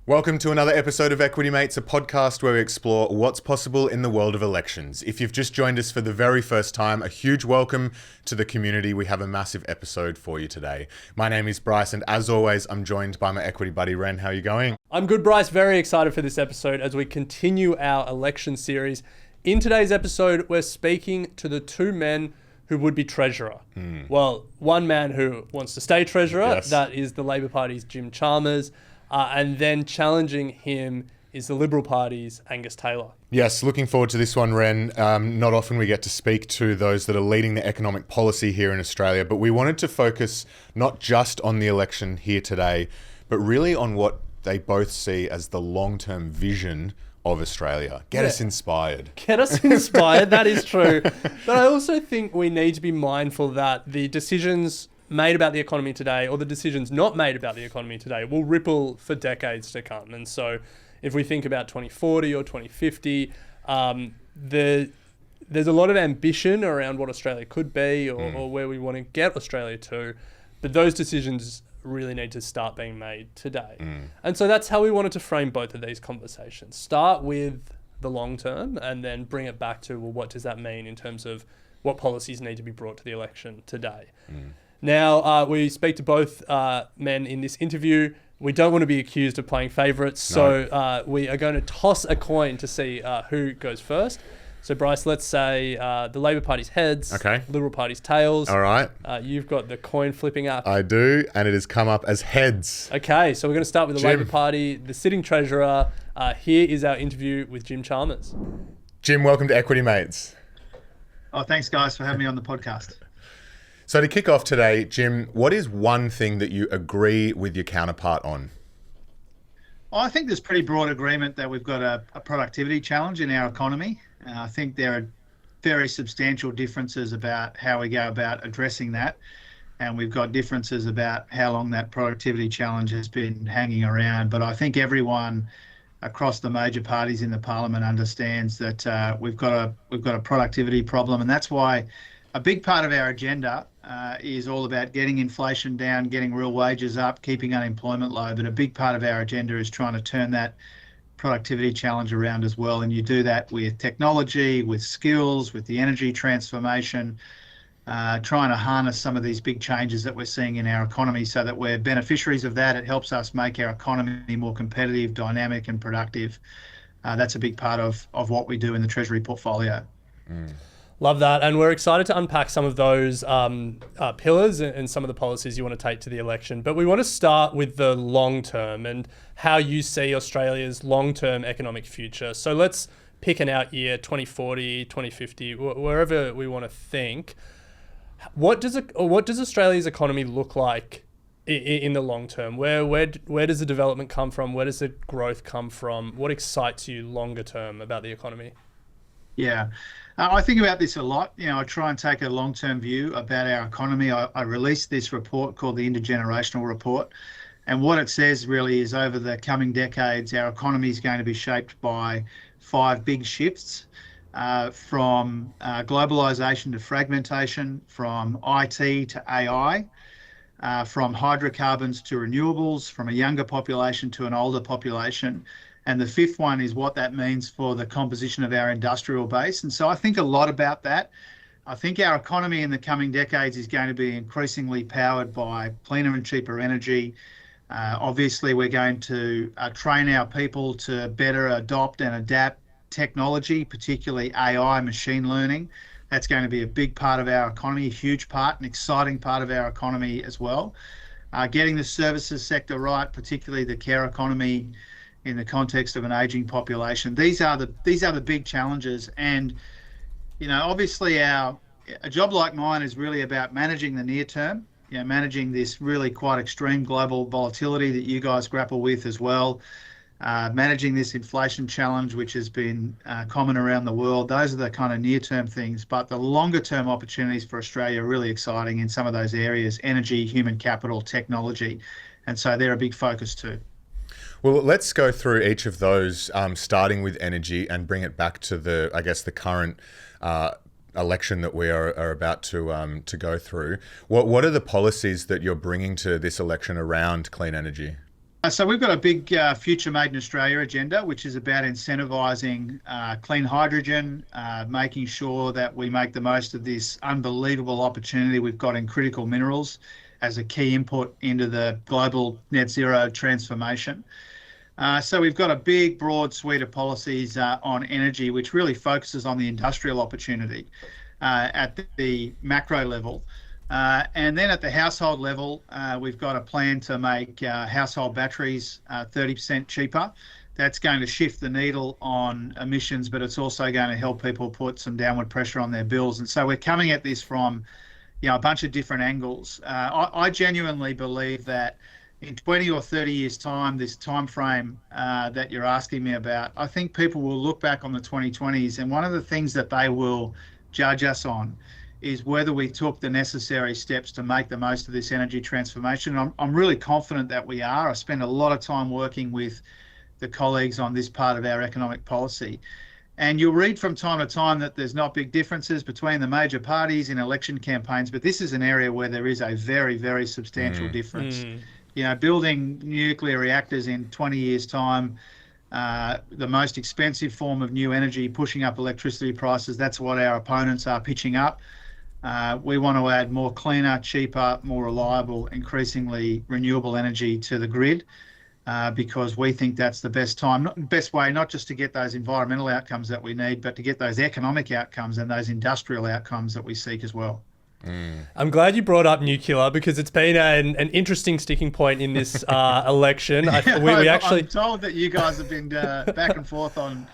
Welcome to another episode of Equity Mates, a podcast where we explore what's possible in the world of elections. If you've just joined us for the very first time, a huge welcome to the community. We have a massive episode for you today. My name is Bryce, and as always, I'm joined by my equity buddy, Ren. How are you going? I'm good, Bryce. Very excited for this episode as we continue our election series. In today's episode, we're speaking to the two men who would be treasurer. Well, one man who wants to stay treasurer, Yes. that is the Labor Party's Jim Chalmers. And then challenging him is the Liberal Party's Angus Taylor. Yes, looking forward to this one, Ren. Not often we get to speak to those that are leading the economic policy here in Australia, but we wanted to focus not just on the election here today, but really on what they both see as the long-term vision of Australia. Get us inspired. Get us inspired, that is true. But I also think we need to be mindful that the decisions made about the economy today, or the decisions not made about the economy today, will ripple for decades to come. And so if we think about 2040 or 2050, there's a lot of ambition around what Australia could be or where we want to get Australia to. But those decisions really need to start being made today. And so that's how we wanted to frame both of these conversations. Start with the long term and then bring it back to, well, what does that mean in terms of what policies need to be brought to the election today? Now, we speak to both men in this interview. We don't want to be accused of playing favourites, so we are going to toss a coin to see who goes first. So, Bryce, let's say the Labor Party's heads, Liberal Party's tails. All right. You've got the coin flipping up. I do, and it has come up as heads. Okay, so we're going to start with the Jim. Labor Party, the sitting treasurer. Here is our interview with Jim Chalmers. Jim, welcome to Equity Mates. Oh, thanks, guys, for having me on the podcast. So to kick off today, Jim, what is one thing that you agree with your counterpart on? I think there's pretty broad agreement that we've got a productivity challenge in our economy. I think there are very substantial differences about how we go about addressing that. And we've got differences about how long that productivity challenge has been hanging around. But I think everyone across the major parties in the parliament understands that we've got a productivity problem. And that's why a big part of our agenda is all about getting inflation down, getting real wages up, keeping unemployment low. But a big part of our agenda is trying to turn that productivity challenge around as well. And you do that with technology, with skills, with the energy transformation, trying to harness some of these big changes that we're seeing in our economy so that we're beneficiaries of that. It helps us make our economy more competitive, dynamic and productive. That's a big part of what we do in the Treasury portfolio. Love that. And we're excited to unpack some of those pillars and some of the policies you want to take to the election. But we want to start with the long term and how you see Australia's long-term economic future. So let's pick an out year, 2040, 2050, wherever we want to think. What does Australia's economy look like in the long term? Where does the development come from? Where does the growth come from? What excites you longer term about the economy? Yeah, I think about this a lot. I try and take a long-term view about our economy. I released this report called the Intergenerational Report. And what it says really is over the coming decades, our economy is going to be shaped by 5 big shifts, from globalisation to fragmentation, from IT to AI, from hydrocarbons to renewables, from a younger population to an older population. And the 5th one is what that means for the composition of our industrial base. And so I think a lot about that. I think our economy in the coming decades is going to be increasingly powered by cleaner and cheaper energy. Obviously, we're going to train our people to better adopt and adapt technology, particularly AI, machine learning. That's going to be a big part of our economy, a huge part, an exciting part of our economy as well. Getting the services sector right, particularly the care economy, in the context of an aging population. These are the big challenges. And, obviously a job like mine is really about managing the near term, managing this really quite extreme global volatility that you guys grapple with as well, managing this inflation challenge, which has been common around the world. Those are the kind of near term things, but the longer term opportunities for Australia are really exciting in some of those areas: energy, human capital, technology. And so they're a big focus too. Well, let's go through each of those, starting with energy, and bring it back to the current election that we are about to go through. What are the policies that you're bringing to this election around clean energy? So we've got a big Future Made in Australia agenda, which is about incentivising clean hydrogen, making sure that we make the most of this unbelievable opportunity we've got in critical minerals as a key input into the global net zero transformation. So we've got a big, broad suite of policies on energy, which really focuses on the industrial opportunity at the macro level. And then at the household level, we've got a plan to make household batteries 30% cheaper. That's going to shift the needle on emissions, but it's also going to help people put some downward pressure on their bills. And so we're coming at this from, a bunch of different angles. I genuinely believe that in 20 or 30 years' time, this time frame that you're asking me about, I think people will look back on the 2020s, and one of the things that they will judge us on is whether we took the necessary steps to make the most of this energy transformation. I'm really confident that we are. I spend a lot of time working with the colleagues on this part of our economic policy. And you'll read from time to time that there's not big differences between the major parties in election campaigns, but this is an area where there is a very, very substantial difference. Building nuclear reactors in 20 years' time, the most expensive form of new energy, pushing up electricity prices, that's what our opponents are pitching up. We want to add more cleaner, cheaper, more reliable, increasingly renewable energy to the grid because we think that's the best way, not just to get those environmental outcomes that we need, but to get those economic outcomes and those industrial outcomes that we seek as well. I'm glad you brought up nuclear because it's been an interesting sticking point in this election. I'm told that you guys have been back and forth on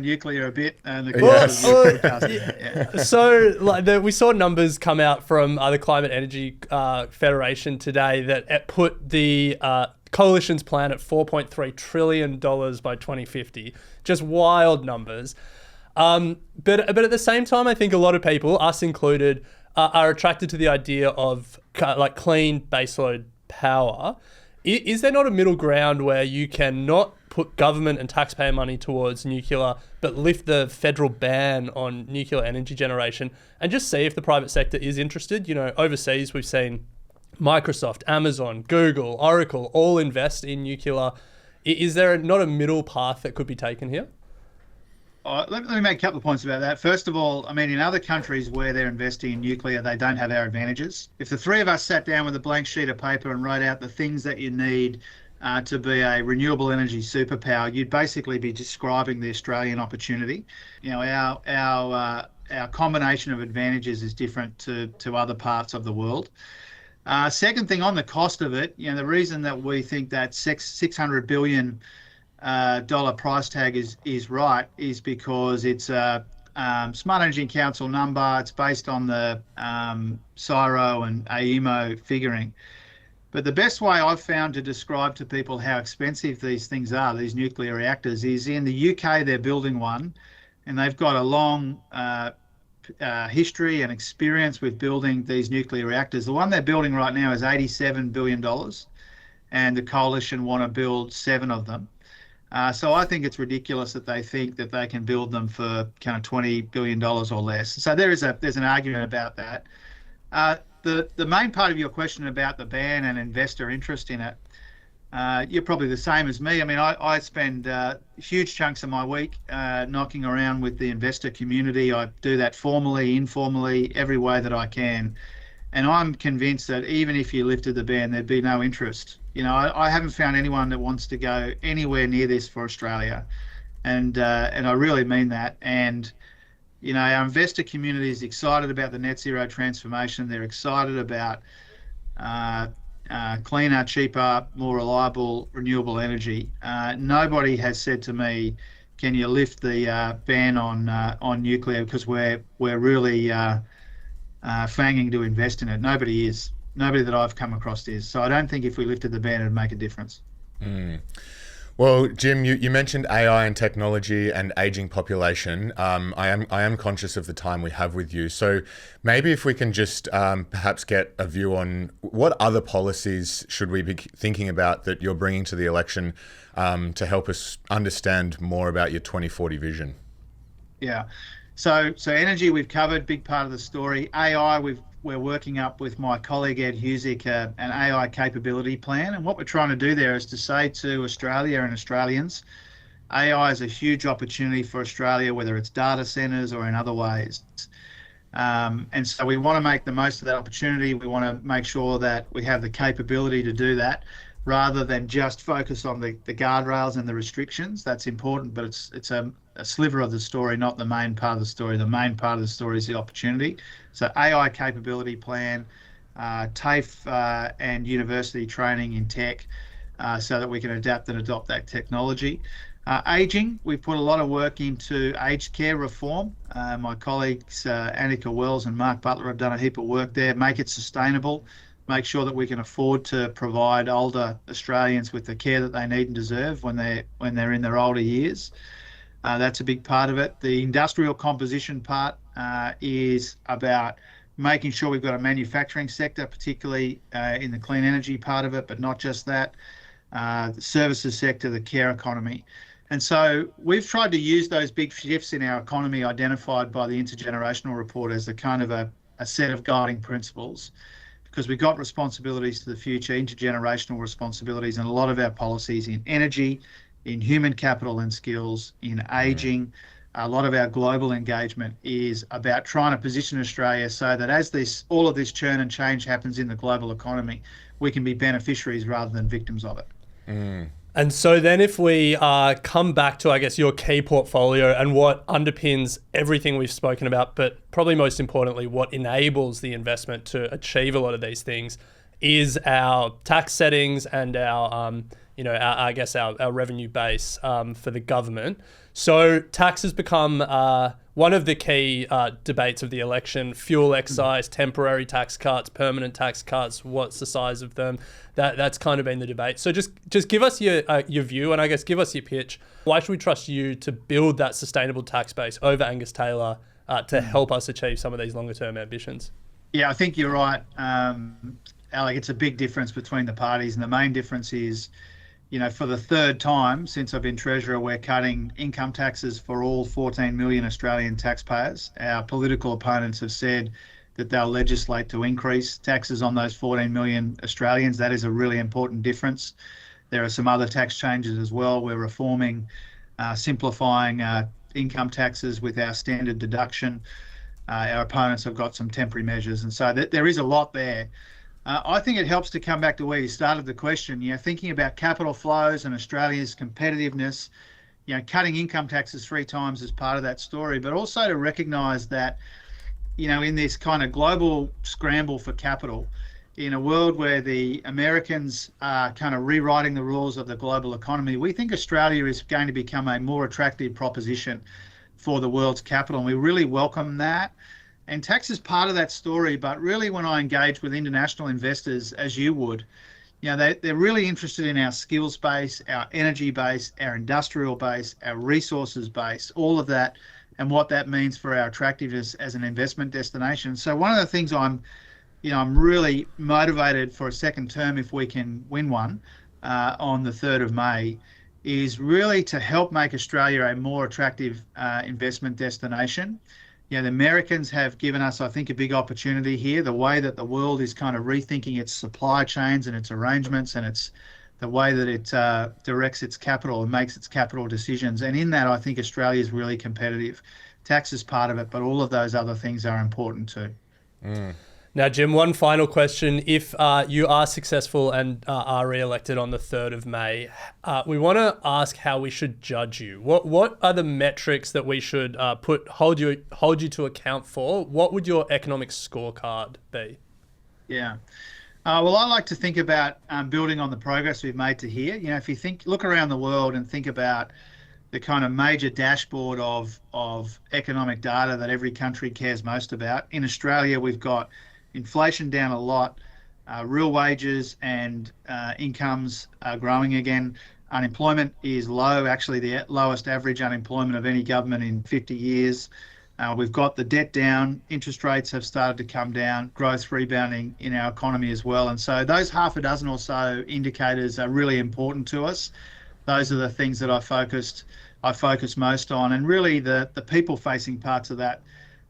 nuclear a bit, and So we saw numbers come out from the Climate Energy Federation today that put the coalition's plan at $4.3 trillion by 2050. Just wild numbers. But at the same time, I think a lot of people, us included, are attracted to the idea of clean baseload power. Is there not a middle ground where you can not put government and taxpayer money towards nuclear, but lift the federal ban on nuclear energy generation and just see if the private sector is interested? Overseas, we've seen Microsoft, Amazon, Google, Oracle all invest in nuclear. Is there not a middle path that could be taken here? Let me make a couple of points about that. First of all, in other countries where they're investing in nuclear, they don't have our advantages. If the three of us sat down with a blank sheet of paper and wrote out the things that you need to be a renewable energy superpower, you'd basically be describing the Australian opportunity. Our combination of advantages is different to other parts of the world. Second thing, on the cost of it, the reason that we think that $600 billion price tag is right is because it's a Smart Energy Council number. It's based on the CSIRO and AEMO figuring. But the best way I've found to describe to people how expensive these things are, these nuclear reactors, is in the UK they're building one, and they've got a long history and experience with building these nuclear reactors. The one they're building right now is $87 billion, and the coalition want to build 7 of them. So I think it's ridiculous that they think that they can build them for kind of $20 billion or less. So there's an argument about that. The main part of your question about the ban and investor interest in it, you're probably the same as me. I spend huge chunks of my week knocking around with the investor community. I do that formally, informally, every way that I can. And I'm convinced that even if you lifted the ban, there'd be no interest. I haven't found anyone that wants to go anywhere near this for Australia. And I really mean that. And, our investor community is excited about the net zero transformation. They're excited about cleaner, cheaper, more reliable, renewable energy. Nobody has said to me, can you lift the ban on nuclear, because we're really fanging to invest in it. Nobody is. Nobody that I've come across is. So I don't think if we lifted the ban, it'd make a difference. Well, Jim, you mentioned AI and technology and aging population. I am conscious of the time we have with you. So maybe if we can just perhaps get a view on what other policies should we be thinking about that you're bringing to the election to help us understand more about your 2040 vision. Yeah. So energy we've covered, big part of the story. AI, we've we're working up with my colleague Ed Husick an AI capability plan. And what we're trying to do there is to say to Australia and Australians, AI is a huge opportunity for Australia, whether it's data centres or in other ways. And so we want to make the most of that opportunity. We want to make sure that we have the capability to do that rather than just focus on the guardrails and the restrictions. That's important, but it's a sliver of the story, not the main part of the story. The main part of the story is the opportunity. So AI capability plan, TAFE and university training in tech so that we can adapt and adopt that technology. Aging, we've put a lot of work into aged care reform. My colleagues Annika Wells and Mark Butler have done a heap of work there. Make it sustainable, make sure that we can afford to provide older Australians with the care that they need and deserve when they're in their older years. That's a big part of it. The industrial composition part is about making sure we've got a manufacturing sector, particularly in the clean energy part of it, but not just that. The services sector, the care economy. And so we've tried to use those big shifts in our economy identified by the intergenerational report as a kind of a set of guiding principles, because we've got responsibilities to the future, intergenerational responsibilities, and a lot of our policies in energy, in human capital and skills, in aging. A lot of our global engagement is about trying to position Australia so that as all of this churn and change happens in the global economy, we can be beneficiaries rather than victims of it. And so then if we come back to, I guess, your key portfolio and what underpins everything we've spoken about, but probably most importantly, what enables the investment to achieve a lot of these things is our tax settings and our, our revenue base for the government. So tax has become one of the key debates of the election. Fuel excise, temporary tax cuts, permanent tax cuts, what's the size of them? That's kind of been the debate. So just give us your view, and I guess give us your pitch. Why should we trust you to build that sustainable tax base over Angus Taylor to help us achieve some of these longer term ambitions? Yeah, I think you're right, Alec. It's a big difference between the parties, and the main difference is, for the third time since I've been Treasurer, we're cutting income taxes for all 14 million Australian taxpayers. Our political opponents have said that they'll legislate to increase taxes on those 14 million Australians. That is a really important difference. There are some other tax changes as well. We're reforming, simplifying income taxes with our standard deduction. Our opponents have got some temporary measures, and so there is a lot there. I think it helps to come back to where you started the question, thinking about capital flows and Australia's competitiveness, cutting income taxes 3 times as part of that story, but also to recognise that, in this kind of global scramble for capital, in a world where the Americans are kind of rewriting the rules of the global economy, we think Australia is going to become a more attractive proposition for the world's capital, and we really welcome that. And tax is part of that story, but really when I engage with international investors, as you would, they're really interested in our skills base, our energy base, our industrial base, our resources base, all of that, and what that means for our attractiveness as an investment destination. So one of the things I'm really motivated for a second term, if we can win one on the 3rd of May, is really to help make Australia a more attractive investment destination. The Americans have given us, I think, a big opportunity here. The way that the world is kind of rethinking its supply chains and its arrangements, and it's the way that it directs its capital and makes its capital decisions. And in that, I think Australia is really competitive. Tax is part of it, but all of those other things are important too. Now, Jim, one final question. If you are successful and are re-elected on the 3rd of May, we want to ask how we should judge you. What are the metrics that we should hold you to account for? What would your economic scorecard be? Yeah. Well, I like to think about building on the progress we've made to here. If you look around the world and think about the kind of major dashboard of economic data that every country cares most about. In Australia, we've got inflation down a lot, real wages and incomes are growing again. Unemployment is low, actually the lowest average unemployment of any government in 50 years. We've got the debt down, interest rates have started to come down, growth rebounding in our economy as well. And so those half a dozen or so indicators are really important to us. Those are the things that I focus most on. And really the people-facing parts of that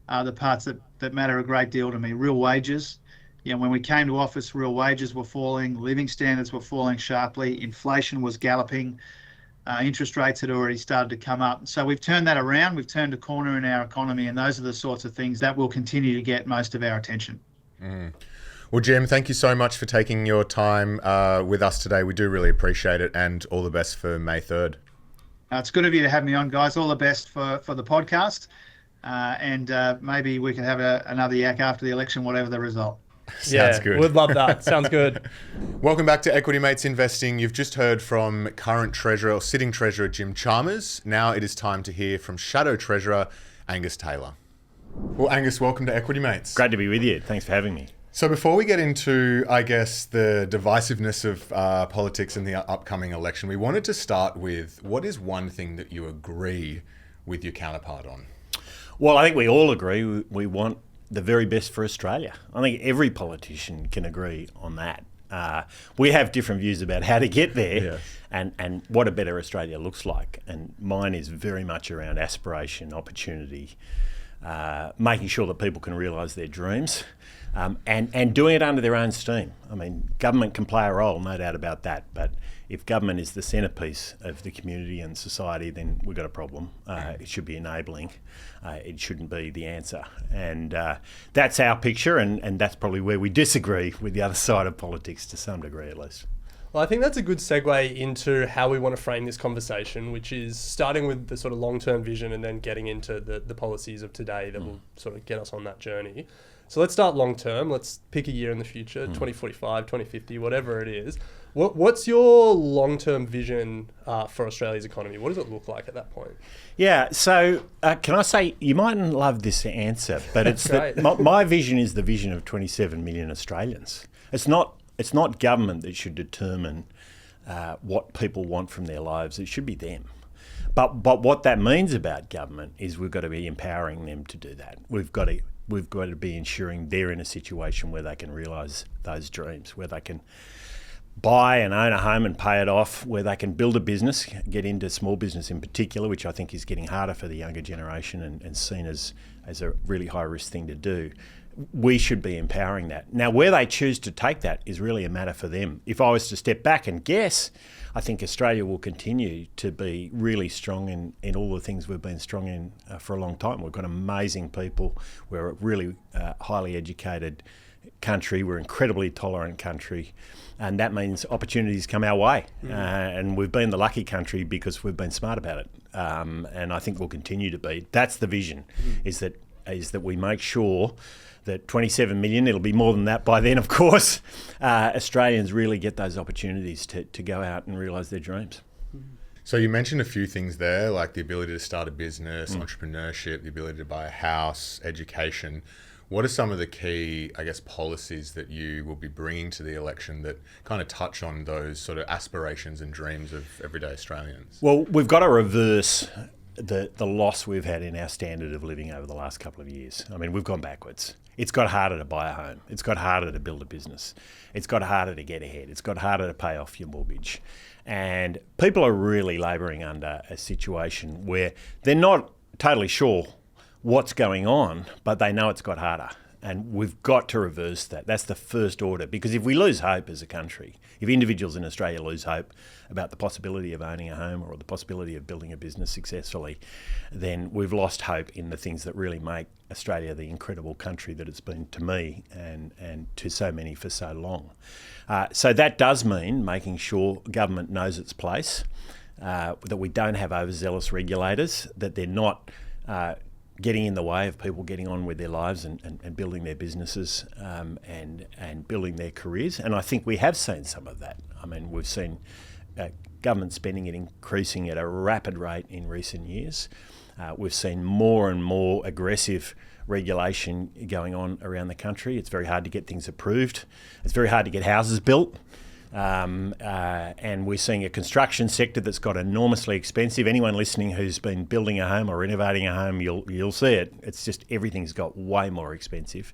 are the parts that matter a great deal to me. Real wages. When we came to office, real wages were falling, living standards were falling sharply, inflation was galloping, interest rates had already started to come up. So we've turned that around, we've turned a corner in our economy, and those are the sorts of things that will continue to get most of our attention. Well, Jim, thank you so much for taking your time with us today. We do really appreciate it, and all the best for May 3rd. It's good of you to have me on, guys. All the best for the podcast, and maybe we can have another yak after the election, whatever the result. Sounds good. We'd love that. Sounds good. Welcome back to Equity Mates Investing. You've just heard from current treasurer or sitting treasurer Jim Chalmers. Now it is time to hear from shadow treasurer Angus Taylor. Well, Angus, welcome to Equity Mates. Great to be with you. Thanks for having me. So before we get into, I guess, the divisiveness of politics in the upcoming election, we wanted to start with, what is one thing that you agree with your counterpart on? Well, I think we all agree we want the very best for Australia. I think every politician can agree on that. We have different views about how to get there and what a better Australia looks like. And mine is very much around aspiration, opportunity, making sure that people can realise their dreams, and doing it under their own steam. I mean, government can play a role, no doubt about that, but if government is the centrepiece of the community and society, then we've got a problem. It should be enabling. It shouldn't be the answer. And that's our picture, and that's probably where we disagree with the other side of politics to some degree at least. Well, I think that's a good segue into how we want to frame this conversation, which is starting with the sort of long-term vision and then getting into the policies of today that will sort of get us on that journey. So let's start long-term. Let's pick a year in the future, 2045, 2050, whatever it is. What's your long-term vision for Australia's economy? What does it look like at that point? Yeah, so can I say, you mightn't love this answer, but it's my vision is the vision of 27 million Australians. It's not government that should determine what people want from their lives. It should be them. But what that means about government is we've got to be empowering them to do that. We've got to be ensuring they're in a situation where they can realise those dreams, where they can buy and own a home and pay it off, where they can build a business, get into small business in particular, which I think is getting harder for the younger generation and seen as a really high-risk thing to do. We should be empowering that. Now, where they choose to take that is really a matter for them. If I was to step back and guess, I think Australia will continue to be really strong in all the things we've been strong in for a long time. We've got amazing people. We're a really highly educated country. We're an incredibly tolerant country. And that means opportunities come our way. And we've been the lucky country because we've been smart about it. And I think we'll continue to be. That's the vision, is that we make sure that 27 million, it'll be more than that by then, of course, Australians really get those opportunities to go out and realise their dreams. So you mentioned a few things there, like the ability to start a business, entrepreneurship, the ability to buy a house, education. What are some of the key, I guess, policies that you will be bringing to the election that kind of touch on those sort of aspirations and dreams of everyday Australians? Well, we've got to reverse the loss we've had in our standard of living over the last couple of years. I mean, we've gone backwards. It's got harder to buy a home. It's got harder to build a business. It's got harder to get ahead. It's got harder to pay off your mortgage. And people are really labouring under a situation where they're not totally sure what's going on, but they know it's got harder. And we've got to reverse that. That's the first order. Because if we lose hope as a country, if individuals in Australia lose hope about the possibility of owning a home or the possibility of building a business successfully, then we've lost hope in the things that really make Australia the incredible country that it's been to me and to so many for so long. So that does mean making sure government knows its place, that we don't have overzealous regulators, that they're not getting in the way of people getting on with their lives and building their businesses and building their careers. And I think we have seen some of that. I mean, we've seen government spending increasing at a rapid rate in recent years. We've seen more and more aggressive regulation going on around the country. It's very hard to get things approved. It's very hard to get houses built. And we're seeing a construction sector that's got enormously expensive. Anyone listening who's been building a home or renovating a home, you'll see it. It's just everything's got way more expensive.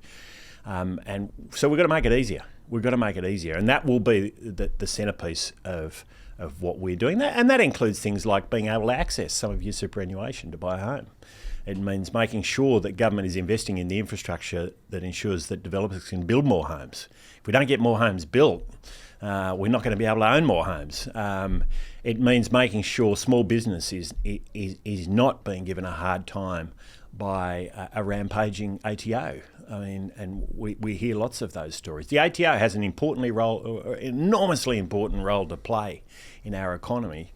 And so we've got to make it easier. We've got to make it easier. And that will be the centrepiece of of what we're doing. And that includes things like being able to access some of your superannuation to buy a home. It means making sure that government is investing in the infrastructure that ensures that developers can build more homes. If we don't get more homes built, we're not going to be able to own more homes. It means making sure small business is not being given a hard time by a rampaging ATO. I mean, and we hear lots of those stories. The ATO has an enormously important role to play in our economy.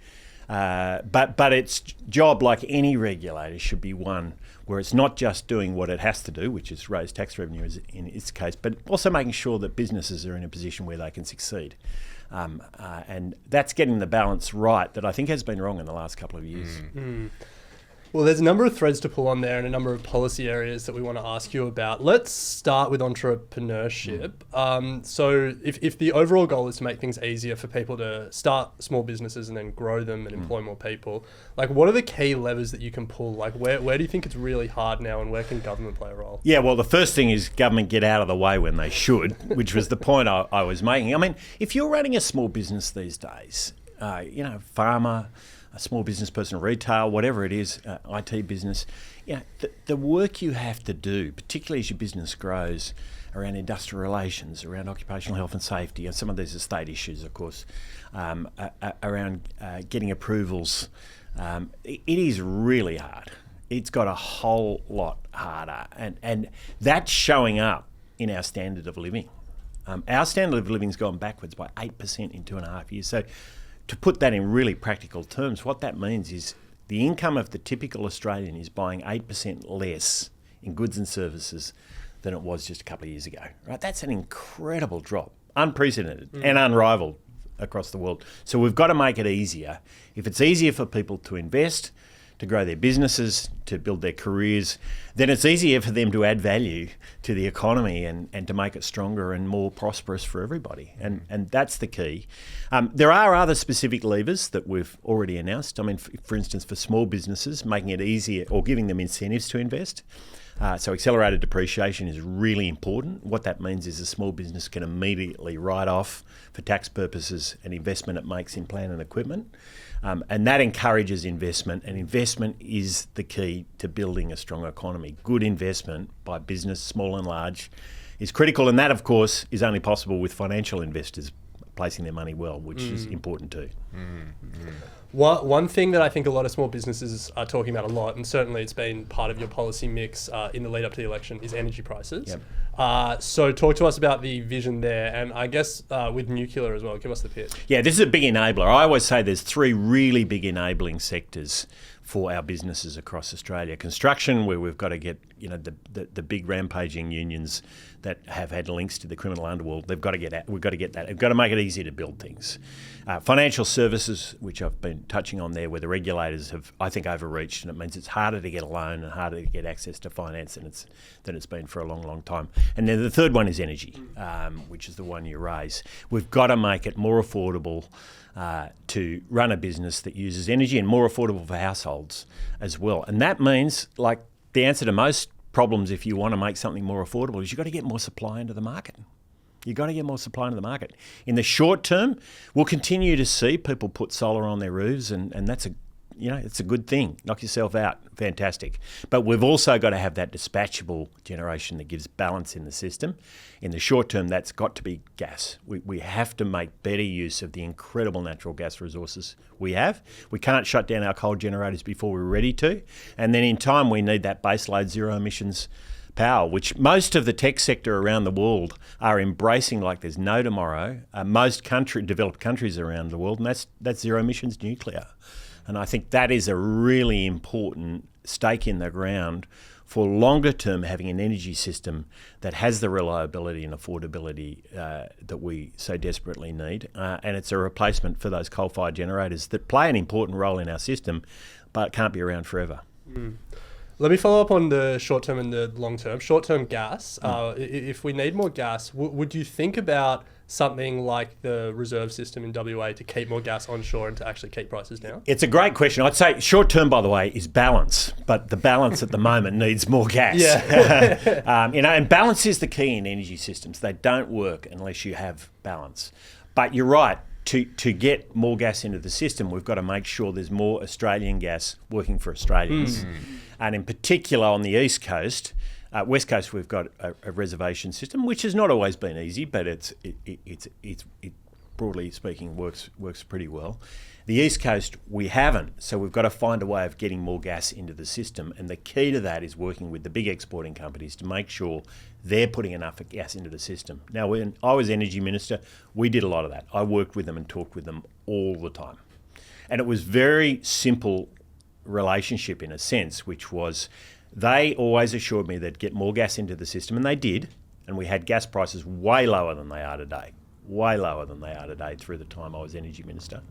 But its job, like any regulator, should be one where it's not just doing what it has to do, which is raise tax revenue in its case, but also making sure that businesses are in a position where they can succeed. And that's getting the balance right that I think has been wrong in the last couple of years. Well, there's a number of threads to pull on there and a number of policy areas that we want to ask you about. Let's start with entrepreneurship. So if the overall goal is to make things easier for people to start small businesses and then grow them and employ more people, like what are the key levers that you can pull? Like where do you think it's really hard now and where can government play a role? Yeah, well, the first thing is government get out of the way when they should, which was the point I was making. I mean, if you're running a small business these days, farmer, a small business person, retail, whatever it is, IT business, the work you have to do, particularly as your business grows, around industrial relations, around occupational health and safety, and some of these estate issues, of course, around getting approvals, it is really hard. It's got a whole lot harder, and that's showing up in our standard of living. Our standard of living's gone backwards by 8% in 2.5 years. So, to put that in really practical terms, what that means is the income of the typical Australian is buying 8% less in goods and services than it was just a couple of years ago. Right? That's an incredible drop, unprecedented and unrivaled across the world. So we've got to make it easier. If it's easier for people to invest, to grow their businesses, to build their careers, then it's easier for them to add value to the economy and to make it stronger and more prosperous for everybody. And that's the key. There are other specific levers that we've already announced. I mean, for instance, for small businesses, making it easier or giving them incentives to invest. So accelerated depreciation is really important. What that means is a small business can immediately write off for tax purposes an investment it makes in plant and equipment. And that encourages investment, and investment is the key to building a strong economy. Good investment by business, small and large, is critical, and that, of course, is only possible with financial investors placing their money well, which is important too. One thing that I think a lot of small businesses are talking about a lot, and certainly it's been part of your policy mix in the lead up to the election, is energy prices. Yep. So talk to us about the vision there, and I guess with nuclear as well. Give us the pitch. Yeah, this is a big enabler. I always say there's three really big enabling sectors for our businesses across Australia. Construction, where we've got to get the big rampaging unions that have had links to the criminal underworld. We've got to get that. We've got to make it easier to build things. Financial services, which I've been touching on there, where the regulators have, I think, overreached, and it means it's harder to get a loan and harder to get access to finance than it's been for a long, long time. And then the third one is energy, which is the one you raise. We've got to make it more affordable to run a business that uses energy, and more affordable for households as well. And that means, like, the answer to most problems, if you want to make something more affordable, is you've got to get more supply into the market. You've got to get more supply into the market. In the short term, we'll continue to see people put solar on their roofs, and that's it's a good thing. Knock yourself out, fantastic. But we've also got to have that dispatchable generation that gives balance in the system. In the short term, that's got to be gas. We have to make better use of the incredible natural gas resources we have. We can't shut down our coal generators before we're ready to. And then in time, we need that baseload zero emissions power, which most of the tech sector around the world are embracing like there's no tomorrow. Most developed countries around the world, and that's zero emissions nuclear. And I think that is a really important stake in the ground for longer term, having an energy system that has the reliability and affordability that we so desperately need. And it's a replacement for those coal-fired generators that play an important role in our system, but can't be around forever. Let me follow up on the short term and the long term. Short term gas, if we need more gas, would you think about something like the reserve system in WA to keep more gas onshore and to actually keep prices down? It's a great question. I'd say short term, by the way, is balance, but the balance at the moment needs more gas. Yeah. And balance is the key in energy systems. They don't work unless you have balance. But you're right. to get more gas into the system, we've got to make sure there's more Australian gas working for Australians. And in particular on the East Coast, West Coast, we've got a reservation system, which has not always been easy, but it broadly speaking works pretty well. The East Coast, we haven't, so we've got to find a way of getting more gas into the system, and the key to that is working with the big exporting companies to make sure they're putting enough gas into the system. Now, when I was Energy Minister, we did a lot of that. I worked with them and talked with them all the time. And it was very simple relationship in a sense, which was they always assured me they'd get more gas into the system, and they did, and we had gas prices way lower than they are today, through the time I was Energy Minister.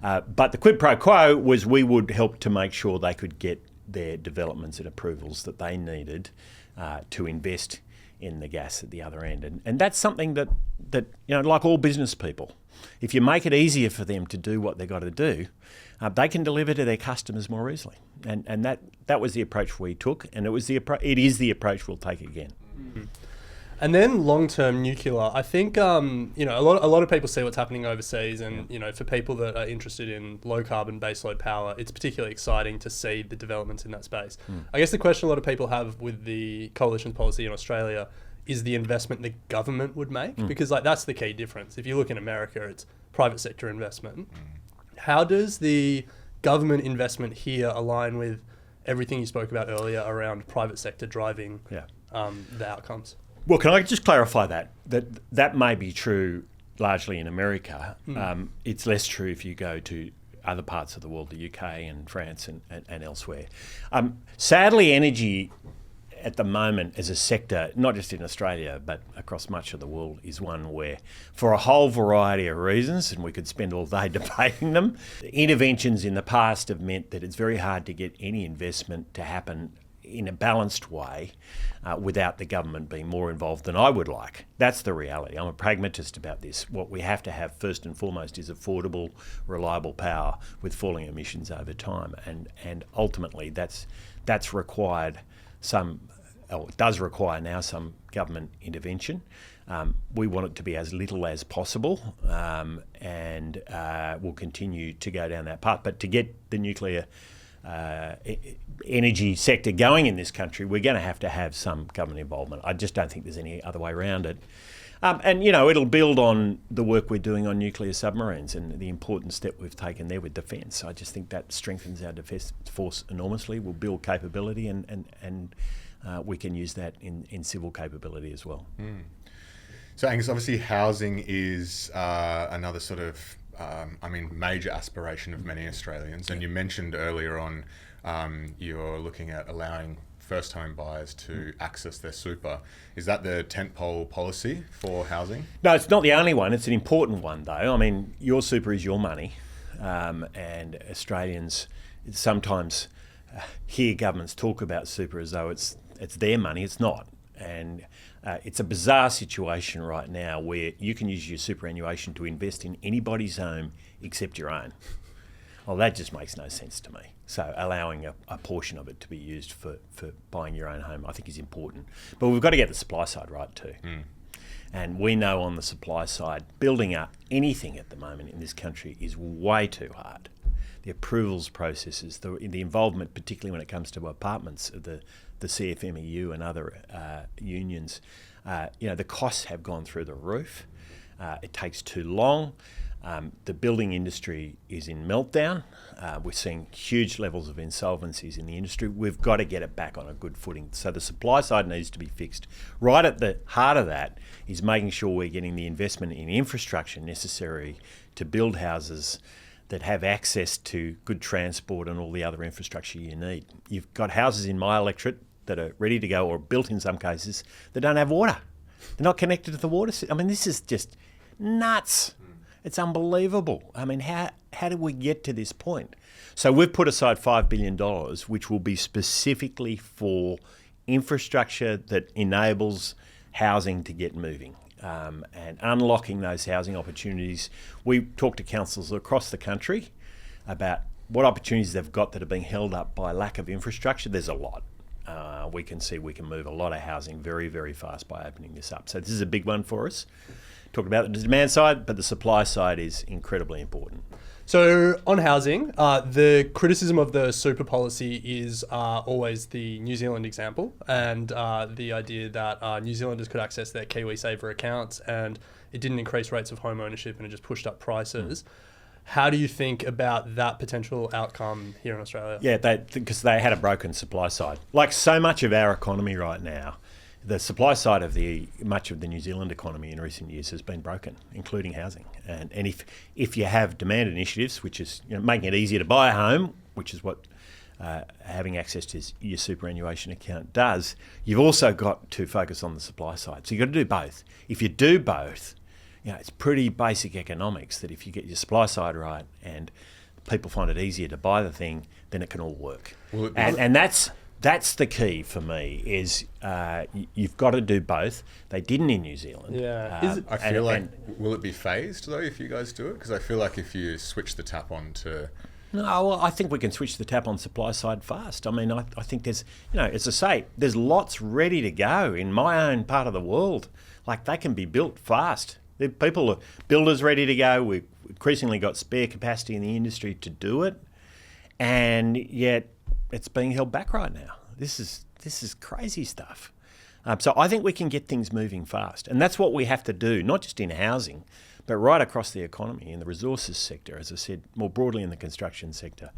But the quid pro quo was we would help to make sure they could get their developments and approvals that they needed to invest in the gas at the other end. And that's something that like all business people, if you make it easier for them to do what they've got to do, they can deliver to their customers more easily. And that was the approach we took, and it is the approach we'll take again. Mm-hmm. And then long-term nuclear, I think a lot of people see what's happening overseas, and for people that are interested in low-carbon baseload power, it's particularly exciting to see the developments in that space. I guess the question a lot of people have with the coalition policy in Australia is the investment the government would make, because that's the key difference. If you look in America, it's private sector investment. How does the government investment here align with everything you spoke about earlier around private sector driving the outcomes? Well, can I just clarify that may be true largely in America. It's less true if you go to other parts of the world, the UK and France and elsewhere. Sadly, energy at the moment as a sector, not just in Australia, but across much of the world, is one where, for a whole variety of reasons, and we could spend all day debating them, interventions in the past have meant that it's very hard to get any investment to happen in a balanced way without the government being more involved than I would like. That's the reality. I'm a pragmatist about this. What we have to have first and foremost is affordable, reliable power with falling emissions over time. And ultimately that's required it does require now some government intervention. We want it to be as little as possible, and we'll continue to go down that path. But to get the nuclear energy sector going in this country, we're going to have some government involvement. I just don't think there's any other way around it. And it'll build on the work we're doing on nuclear submarines and the important step we've taken there with defence. I just think that strengthens our defence force enormously. We'll build capability, and we can use that in civil capability as well. So Angus, obviously housing is another sort of major aspiration of many Australians. And you mentioned earlier on you're looking at allowing first home buyers to access their super. Is that the tentpole policy for housing? No, it's not the only one. It's an important one, though. I mean, your super is your money, and Australians sometimes hear governments talk about super as though it's their money. It's not. And it's a bizarre situation right now where you can use your superannuation to invest in anybody's home except your own. Well, that just makes no sense to me. So allowing a portion of it to be used for buying your own home, I think, is important. But we've got to get the supply side right too. And we know on the supply side, building up anything at the moment in this country is way too hard. The approvals processes, the involvement, particularly when it comes to apartments, the CFMEU and other unions, the costs have gone through the roof. It takes too long. The building industry is in meltdown. We're seeing huge levels of insolvencies in the industry. We've got to get it back on a good footing. So the supply side needs to be fixed. Right at the heart of that is making sure we're getting the investment in infrastructure necessary to build houses that have access to good transport and all the other infrastructure you need. You've got houses in my electorate that are ready to go, or built in some cases, that don't have water. They're not connected to the water system. I mean, this is just nuts. It's unbelievable. I mean, how did we get to this point? So we've put aside $5 billion, which will be specifically for infrastructure that enables housing to get moving. And unlocking those housing opportunities. We talk to councils across the country about what opportunities they've got that are being held up by lack of infrastructure. There's a lot. We can see we can move a lot of housing very, very fast by opening this up. So this is a big one for us. talked about the demand side, but the supply side is incredibly important. So on housing, the criticism of the super policy is always the New Zealand example, and the idea that New Zealanders could access their KiwiSaver accounts, and it didn't increase rates of home ownership, and it just pushed up prices. How do you think about that potential outcome here in Australia? Yeah, because they had a broken supply side. Like so much of our economy right now, the supply side of much of the New Zealand economy in recent years has been broken, including housing. And if you have demand initiatives, which is making it easier to buy a home, which is what having access to your superannuation account does, you've also got to focus on the supply side. So you've got to do both. If you do both, it's pretty basic economics that if you get your supply side right and people find it easier to buy the thing, then it can all work. And that's the key for me is you've got to do both. They didn't in New Zealand. Yeah. I feel will it be phased though if you guys do it? Because I feel like if you switch the tap on to... No, well, I think we can switch the tap on supply side fast. I mean, I think there's, as I say, there's lots ready to go in my own part of the world. Like they can be built fast. Builders ready to go. We've increasingly got spare capacity in the industry to do it. And yet it's being held back right now. This is crazy stuff. So I think we can get things moving fast. And that's what we have to do, not just in housing, but right across the economy, in the resources sector, as I said, more broadly in the construction sector,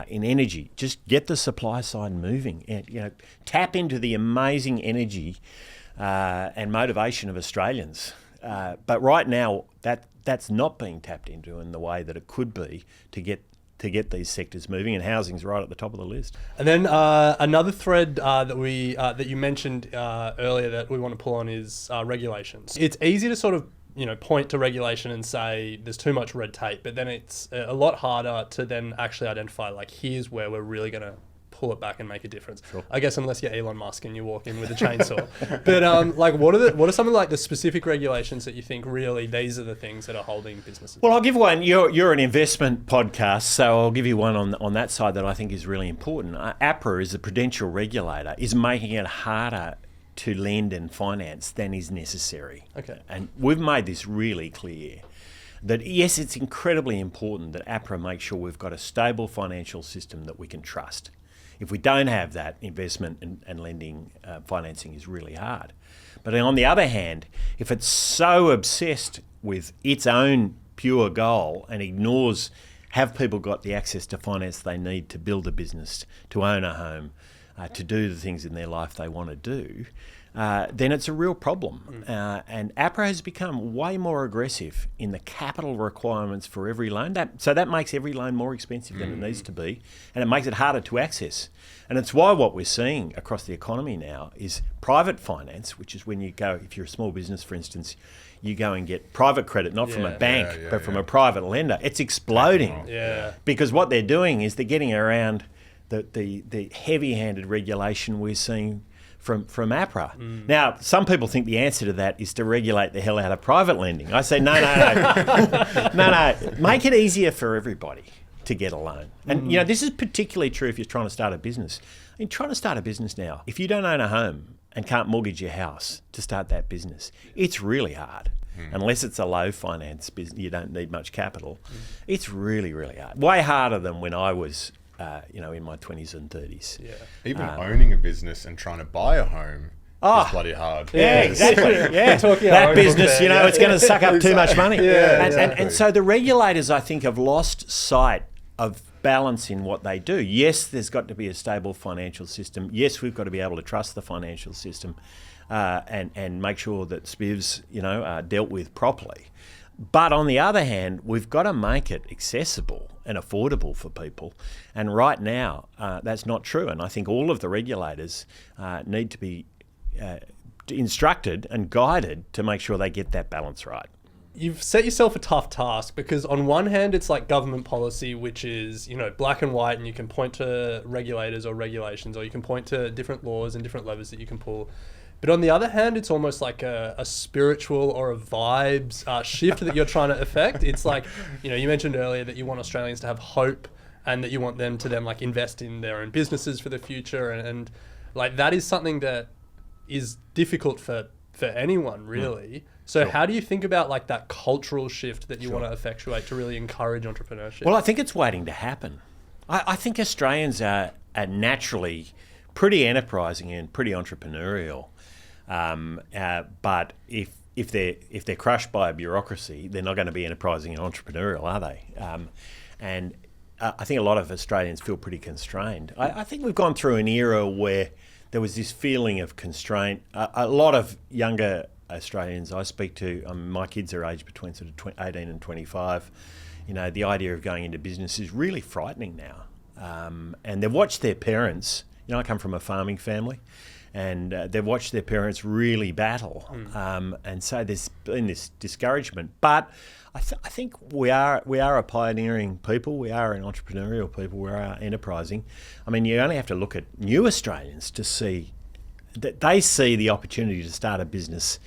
in energy. Just get the supply side moving and tap into the amazing energy and motivation of Australians. But right now, that's not being tapped into in the way that it could be to get these sectors moving, and housing's right at the top of the list. And then another thread that you mentioned earlier that we want to pull on is regulations. It's easy to sort of point to regulation and say there's too much red tape, but then it's a lot harder to then actually identify here's where we're really going to pull it back and make a difference. Sure. I guess unless you're Elon Musk and you walk in with a chainsaw. But what are some of the specific regulations that you think really these are the things that are holding businesses? Well, I'll give one. You're an investment podcast, so I'll give you one on that side that I think is really important. APRA is a prudential regulator, is making it harder to lend and finance than is necessary. Okay. And we've made this really clear that yes, it's incredibly important that APRA makes sure we've got a stable financial system that we can trust. If we don't have that, investment and lending financing is really hard. But on the other hand, if it's so obsessed with its own pure goal and ignores have people got the access to finance they need to build a business, to own a home, to do the things in their life they want to do, then it's a real problem. And APRA has become way more aggressive in the capital requirements for every loan. So that makes every loan more expensive than it needs to be, and it makes it harder to access. And it's why what we're seeing across the economy now is private finance, which is when you go, if you're a small business, for instance, you go and get private credit, not from a bank, but from a private lender. It's exploding. Because what they're doing is they're getting around the heavy-handed regulation we're seeing from APRA. Now, some people think the answer to that is to regulate the hell out of private lending. I say, no. No. Make it easier for everybody to get a loan. And, this is particularly true if you're trying to start a business. I mean, trying to start a business now, if you don't own a home and can't mortgage your house to start that business, it's really hard. Unless it's a low finance business, you don't need much capital. It's really, really hard. Way harder than when I was in my 20s and 30s. Even owning a business and trying to buy a home is bloody hard. Yeah, exactly. That business, it's going to suck up too much money. And so the regulators, I think, have lost sight of balance in what they do. Yes, there's got to be a stable financial system. Yes, we've got to be able to trust the financial system and make sure that SPIVs, are dealt with properly. But on the other hand, we've got to make it accessible and affordable for people. And right now, that's not true. And I think all of the regulators need to be instructed and guided to make sure they get that balance right. You've set yourself a tough task because on one hand, it's like government policy, which is, black and white, and you can point to regulators or regulations, or you can point to different laws and different levers that you can pull. But on the other hand, it's almost like a spiritual or a vibes shift that you're trying to affect. It's like, you mentioned earlier that you want Australians to have hope and that you want them to then invest in their own businesses for the future. And that is something that is difficult for anyone, really. So how do you think about like that cultural shift that you want to effectuate to really encourage entrepreneurship? Well, I think it's waiting to happen. I think Australians are naturally pretty enterprising and pretty entrepreneurial, but if they're crushed by a bureaucracy, they're not going to be enterprising and entrepreneurial, are they? And I think a lot of Australians feel pretty constrained. I think we've gone through an era where there was this feeling of constraint. A lot of younger Australians I speak to, my kids are aged between sort of 18 and 25. You know, the idea of going into business is really frightening now. And they've watched their parents, you know, I come from a farming family, and they've watched their parents really battle. And so there's been this discouragement. But I think we are a pioneering people. We are an entrepreneurial people. We are enterprising. I mean, you only have to look at new Australians to see that they see the opportunity to start a business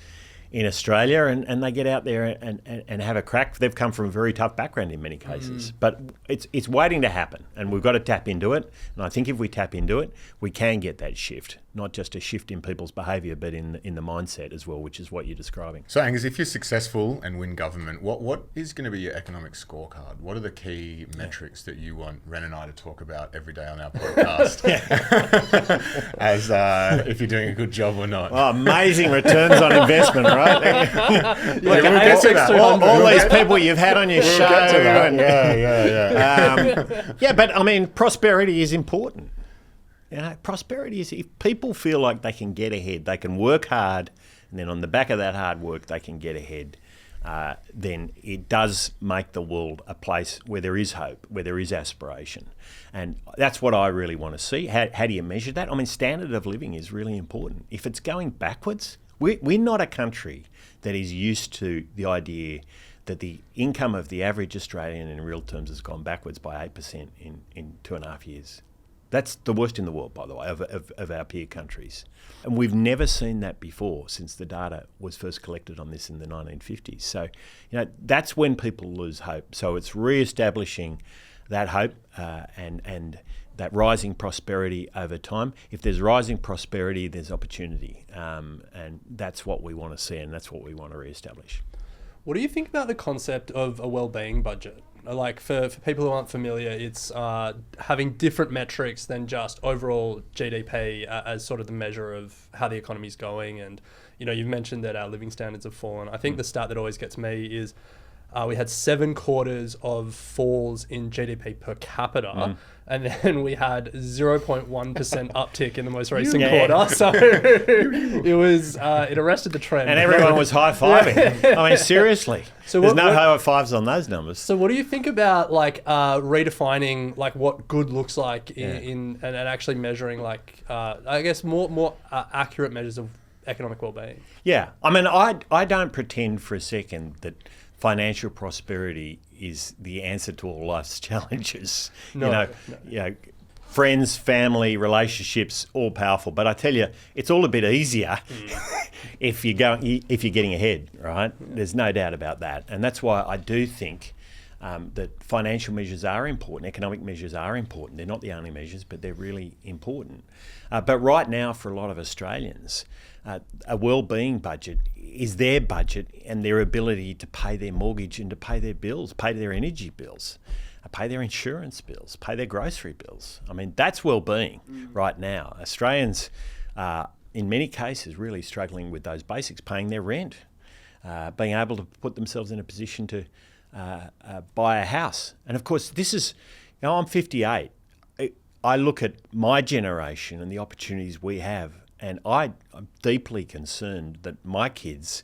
in Australia, and they get out there and have a crack. They've come from a very tough background in many cases, but it's waiting to happen, and we've got to tap into it. And I think if we tap into it, we can get that shift, not just a shift in people's behaviour, but in the mindset as well, which is what you're describing. So Angus, if you're successful and win government, what is going to be your economic scorecard? What are the key metrics that you want Ren and I to talk about every day on our podcast? As if you're doing a good job or not. Oh, amazing returns on investment, right? Like we'll get to that. All these people you've had on your show. Get to that. Yeah, but I mean, prosperity is important. You know, prosperity is, if people feel like they can get ahead, they can work hard, and then on the back of that hard work, they can get ahead, then it does make the world a place where there is hope, where there is aspiration. And that's what I really want to see. How do you measure that? I mean, standard of living is really important. If it's going backwards, we're not a country that is used to the idea that the income of the average Australian in real terms has gone backwards by 8% in 2.5 years. That's the worst in the world, by the way, of our peer countries. And we've never seen that before since the data was first collected on this in the 1950s. So, you know, that's when people lose hope. So it's re-establishing that hope and that rising prosperity over time. If there's rising prosperity, there's opportunity. And that's what we want to see, and that's what we want to re-establish. What do you think about the concept of a well-being budget? Like for people who aren't familiar, it's having different metrics than just overall GDP as sort of the measure of how the economy's going. And, you know, you've mentioned that our living standards have fallen. I think the stat that always gets me is we had 7 quarters of falls in GDP per capita, and then we had 0.1% uptick in the most recent quarter. So it was it arrested the trend, and everyone was high fiving. I mean, seriously. So there's no high fives on those numbers. So what do you think about like redefining like what good looks like in and actually measuring like I guess more accurate measures of economic well-being? Yeah, I mean, I don't pretend for a second that financial prosperity is the answer to all life's challenges. You know, friends, family, relationships, all powerful. But I tell you, it's all a bit easier if you're getting ahead, right? There's no doubt about that, and that's why I do think that financial measures are important, economic measures are important. They're not the only measures, but they're really important. But right now, for a lot of Australians, a well-being budget is their budget and their ability to pay their mortgage and to pay their bills, pay their energy bills, pay their insurance bills, pay their grocery bills. I mean, that's well-being right now. Australians are, in many cases, really struggling with those basics, paying their rent, being able to put themselves in a position to buy a house. And of course, this is, you know, I'm 58. I look at my generation and the opportunities we have, and I'm deeply concerned that my kids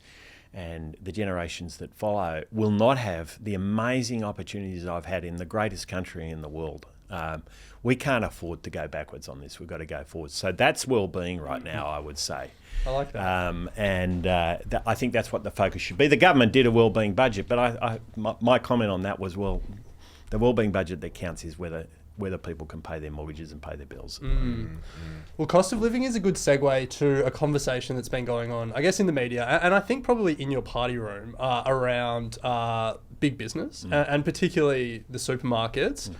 and the generations that follow will not have the amazing opportunities I've had in the greatest country in the world. We can't afford to go backwards on this. We've got to go forward. So that's well-being right now, I would say. I like that. I think that's what the focus should be. The government did a well-being budget, but my comment on that was, well, the well-being budget that counts is whether people can pay their mortgages and pay their bills. Well, cost of living is a good segue to a conversation that's been going on, I guess, in the media, and I think probably in your party room around big business, and particularly the supermarkets.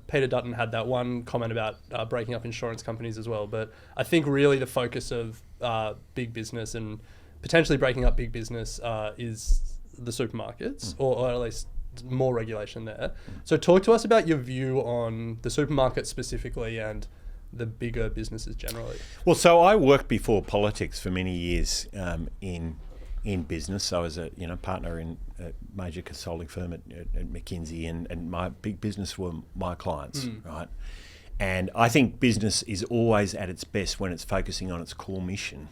Peter Dutton had that one comment about breaking up insurance companies as well, but I think really the focus of big business and potentially breaking up big business is the supermarkets, or at least more regulation there. So talk to us about your view on the supermarket specifically and the bigger businesses generally. Well, so I worked before politics for many years in business. I was a partner in a major consulting firm at McKinsey, and my big business were my clients, right? And I think business is always at its best when it's focusing on its core mission,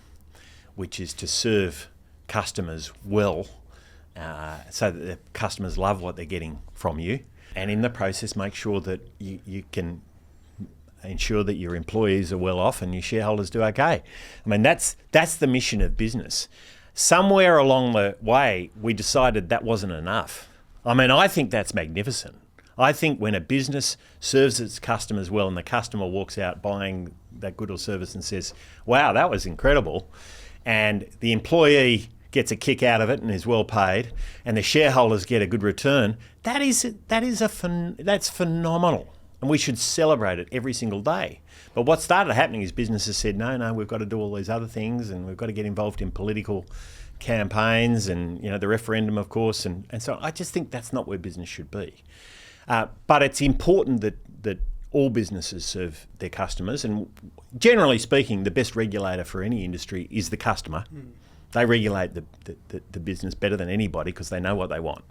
which is to serve customers well, so that the customers love what they're getting from you, and in the process make sure that you can ensure that your employees are well off and your shareholders do okay. I mean, that's the mission of business. Somewhere along the way, we decided that wasn't enough. I mean, I think that's magnificent. I think when a business serves its customers well and the customer walks out buying that good or service and says, wow, that was incredible, and the employee gets a kick out of it and is well paid, and the shareholders get a good return, that's phenomenal. And we should celebrate it every single day. But what started happening is businesses said, no, we've got to do all these other things, and we've got to get involved in political campaigns and the referendum, of course. And so I just think that's not where business should be. But it's important that all businesses serve their customers. And generally speaking, the best regulator for any industry is the customer. They regulate the business better than anybody because they know what they want.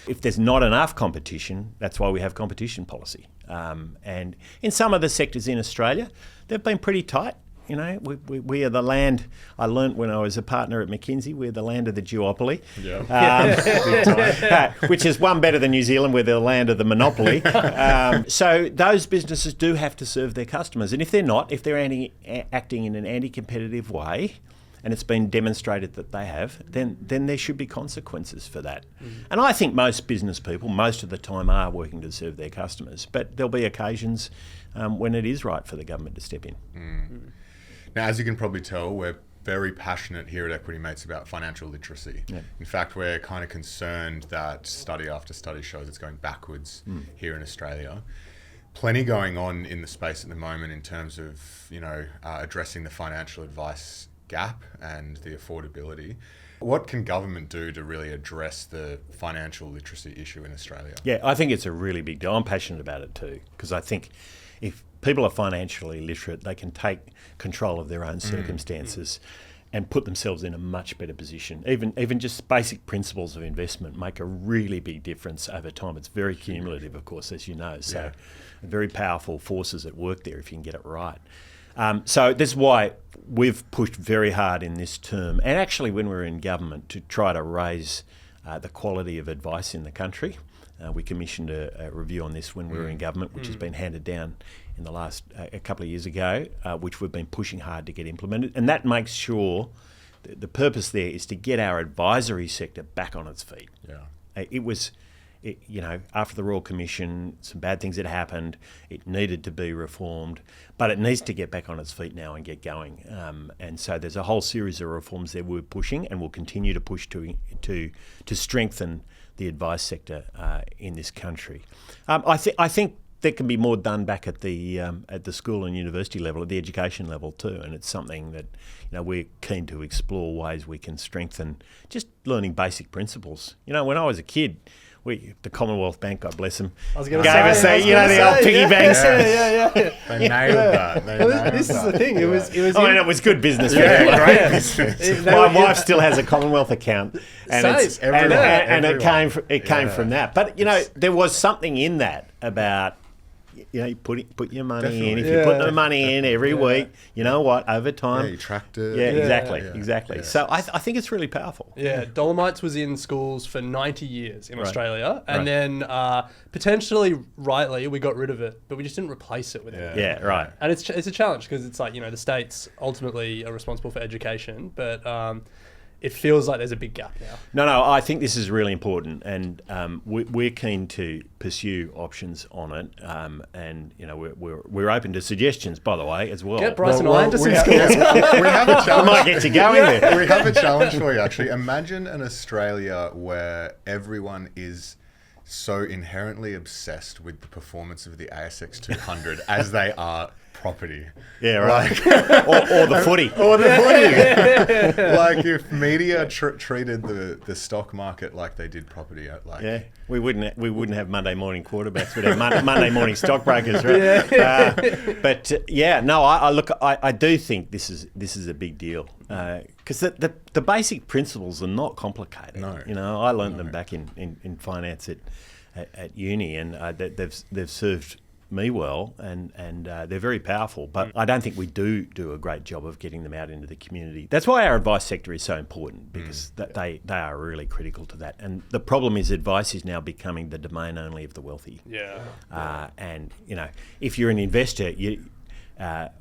If there's not enough competition, that's why we have competition policy. And in some of the sectors in Australia, they've been pretty tight. We are the land. I learnt when I was a partner at McKinsey, we're the land of the duopoly, which is one better than New Zealand, we're the land of the monopoly. So those businesses do have to serve their customers, and if they're not, if they're acting in an anti-competitive way, and it's been demonstrated that they have, then there should be consequences for that. And I think most business people, most of the time, are working to serve their customers, but there'll be occasions when it is right for the government to step in. Now, as you can probably tell, we're very passionate here at Equity Mates about financial literacy. Yeah. In fact, we're kind of concerned that study after study shows it's going backwards here in Australia. Plenty going on in the space at the moment in terms of, addressing the financial advice gap and the affordability. What can government do to really address the financial literacy issue in Australia? Yeah, I think it's a really big deal. I'm passionate about it too, because I think if people are financially literate, they can take control of their own circumstances and put themselves in a much better position. Even just basic principles of investment make a really big difference over time. It's very cumulative, of course, as you know. So very powerful forces at work there if you can get it right. So this is why we've pushed very hard in this term, and actually when we were in government, to try to raise the quality of advice in the country. We commissioned a review on this when we were in government, which has been handed down in the last a couple of years ago, which we've been pushing hard to get implemented. And that makes sure the purpose there is to get our advisory sector back on its feet. Yeah. After the Royal Commission, some bad things had happened. It needed to be reformed, but it needs to get back on its feet now and get going. And so there's a whole series of reforms that we're pushing, and we'll continue to push to strengthen the advice sector in this country. I think there can be more done back at the school and university level, at the education level too, and it's something that we're keen to explore ways we can strengthen just learning basic principles. When I was a kid, the Commonwealth Bank, God bless them, gave us the old piggy banks. Yeah. They nailed that. This is the thing. It was. It was good business. Great business. My wife still has a Commonwealth account, and it came from that. But there was something in that about. Put your money in. If you put the money in every week, you know what? Over time, you tracked it. Exactly. Yeah. So I think it's really powerful. Yeah, Dolomites was in schools for 90 years in Australia, and then potentially rightly we got rid of it, but we just didn't replace it with it. Yeah, right. And it's a challenge because it's like the states ultimately are responsible for education, but it feels like there's a big gap now. No, I think this is really important, and we're keen to pursue options on it, and we're open to suggestions, by the way, as well. Get Bryce and I into some schools. We have a challenge. I might get you going there. We have a challenge for you, actually. Imagine an Australia where everyone is so inherently obsessed with the performance of the ASX 200 as they are property. Yeah, right. or the footy. Or the footy. Like if media treated the stock market like they did property, yeah, we wouldn't have Monday morning quarterbacks. We'd have Monday morning stockbrokers, right? I do think this is a big deal because the basic principles are not complicated. No. You know, I learned them back in finance at uni, and they've served me well, and they're very powerful, but I don't think we do a great job of getting them out into the community. That's why our advice sector is so important, because they are really critical to that. And the problem is advice is now becoming the domain only of the wealthy. And you know, if you're an investor, you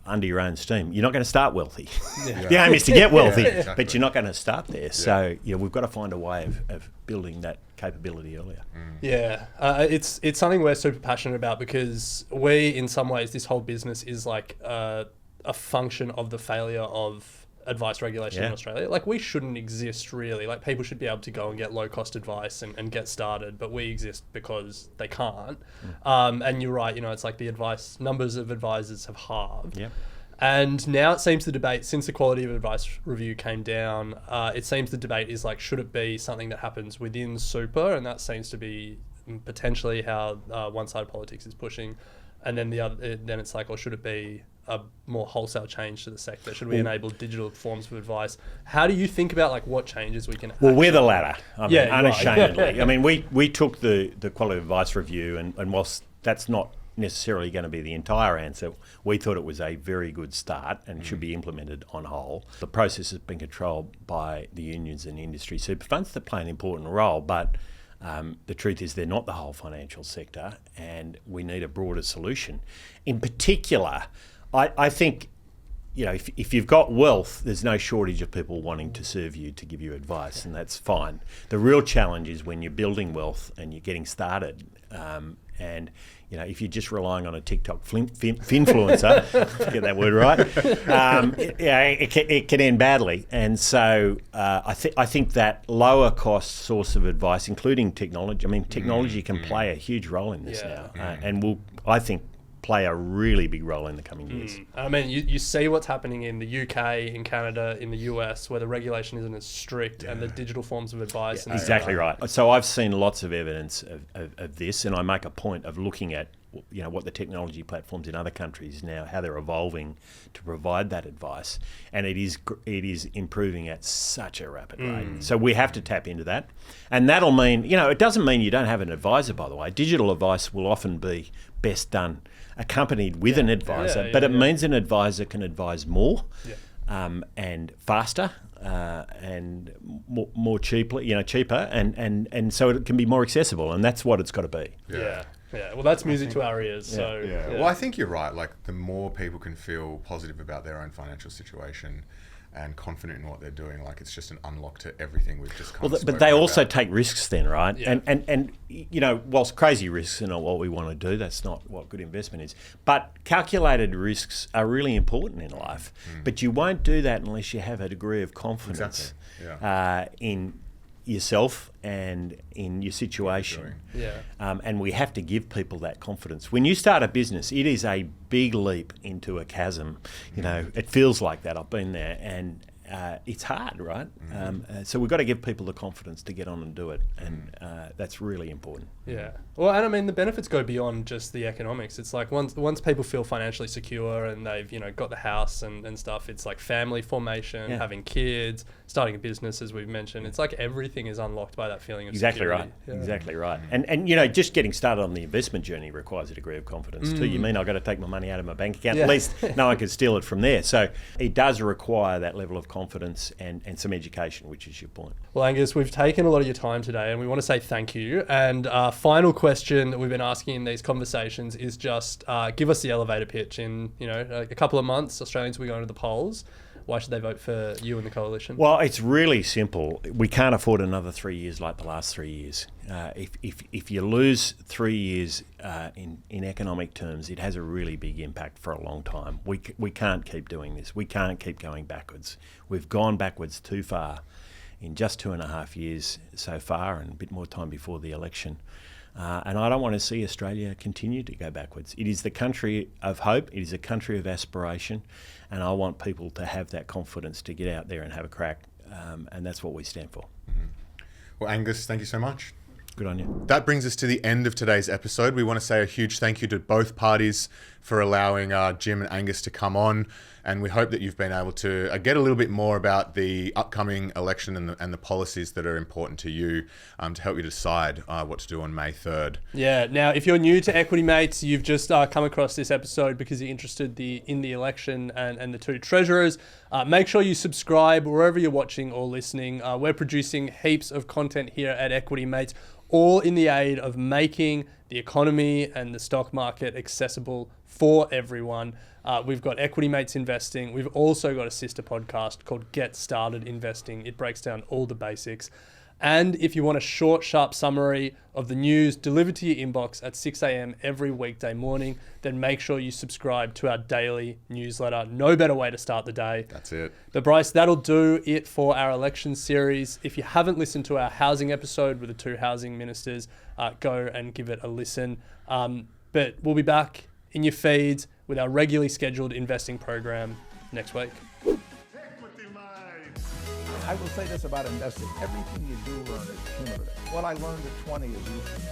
under your own steam, you're not going to start wealthy. The aim is to get wealthy, exactly. but you're not going to start there. So we've got to find a way of building that capability earlier. It's something we're super passionate about, because we, in some ways, this whole business is like a function of the failure of advice regulation in Australia. Like, we shouldn't exist, really. Like, people should be able to go and get low-cost advice and get started, but we exist because they can't. And you're right, you know, it's like the numbers of advisors have halved. And now it seems the debate, since the quality of advice review came down, it seems the debate is like, should it be something that happens within super? And that seems to be potentially how one side of politics is pushing. And then then it's like, or should it be a more wholesale change to the sector? Should we enable digital forms of advice? How do you think about like what changes we can? Well, we're the latter. I mean, unashamedly. Right. I mean, we took the quality of advice review, and whilst that's not necessarily going to be the entire answer, we thought it was a very good start and should be implemented on whole. The process has been controlled by the unions and industry super funds that play an important role, but the truth is they're not the whole financial sector, and we need a broader solution. In particular, I think, you know, if you've got wealth, there's no shortage of people wanting to serve you, to give you advice, and that's fine. The real challenge is when you're building wealth and you're getting started, and you know, if you're just relying on a TikTok finfluencer, get that word right, it can end badly. And so I think that lower cost source of advice, including technology. I mean, technology can play a huge role in this now, and will, I think, play a really big role in the coming years. I mean, you see what's happening in the UK, in Canada, in the US, where the regulation isn't as strict, and the digital forms of advice. Exactly right. So I've seen lots of evidence of this, and I make a point of looking at, you know, what the technology platforms in other countries now, how they're evolving to provide that advice, and it is improving at such a rapid rate. So we have to tap into that, and that'll mean, you know, it doesn't mean you don't have an advisor, by the way. Digital advice will often be best done accompanied with an advisor, but it means an advisor can advise more and faster and more cheaply, cheaper, and so it can be more accessible, and that's what it's got to be. Well, that's music to our ears. Well, I think you're right. Like, the more people can feel positive about their own financial situation and confident in what they're doing, like, it's just an unlock to everything we've just kind of but they also about. take risks then, right? And you know, whilst crazy risks are not what we want to do, that's not what good investment is. But calculated risks are really important in life. But you won't do that unless you have a degree of confidence in yourself and in your situation. And we have to give people that confidence. When you start a business, it is a big leap into a chasm. You know, it feels like that. I've been there, and it's hard, right? So we've got to give people the confidence to get on and do it, and that's really important. Well, and I mean, the benefits go beyond just the economics. It's like once people feel financially secure and they've, you know, got the house and stuff, it's like family formation, having kids, starting a business, as we've mentioned. It's like everything is unlocked by that feeling of security. Exactly right. And you know, just getting started on the investment journey requires a degree of confidence too. You mean I've got to take my money out of my bank account? At least no one can steal it from there. So it does require that level of confidence and some education, which is your point. Well, Angus, we've taken a lot of your time today, and we want to say thank you. And final question that we've been asking in these conversations is just give us the elevator pitch. In, you know, a couple of months, Australians will be going to the polls. Why should they vote for you and the coalition? Well, it's really simple. We can't afford another 3 years like the last 3 years. If you lose 3 years in economic terms, it has a really big impact for a long time. We can't keep doing this. We can't keep going backwards. We've gone backwards too far in just 2.5 years so far, and a bit more time before the election. And I don't want to see Australia continue to go backwards. It is the country of hope. It is a country of aspiration. And I want people to have that confidence to get out there and have a crack. And that's what we stand for. Well, Angus, thank you so much. Good on you. That brings us to the end of today's episode. We want to say a huge thank you to both parties for allowing Jim and Angus to come on. And we hope that you've been able to get a little bit more about the upcoming election and the policies that are important to you to help you decide what to do on May 3rd. Yeah. Now, if you're new to Equity Mates, you've just come across this episode because you're interested in the election and the two treasurers, make sure you subscribe wherever you're watching or listening. We're producing heaps of content here at Equity Mates, all in the aid of making the economy and the stock market accessible for everyone. We've got Equity Mates Investing. We've also got a sister podcast called Get Started Investing. It breaks down all the basics. And if you want a short, sharp summary of the news delivered to your inbox at 6 a.m. every weekday morning, then make sure you subscribe to our daily newsletter. No better way to start the day. That's it. But Bryce, that'll do it for our election series. If you haven't listened to our housing episode with the two housing ministers, go and give it a listen. But we'll be back in your feeds with our regularly scheduled investing program next week. I will say this about investing. Everything you do learn is cumulative. What I learned at 20 is useful.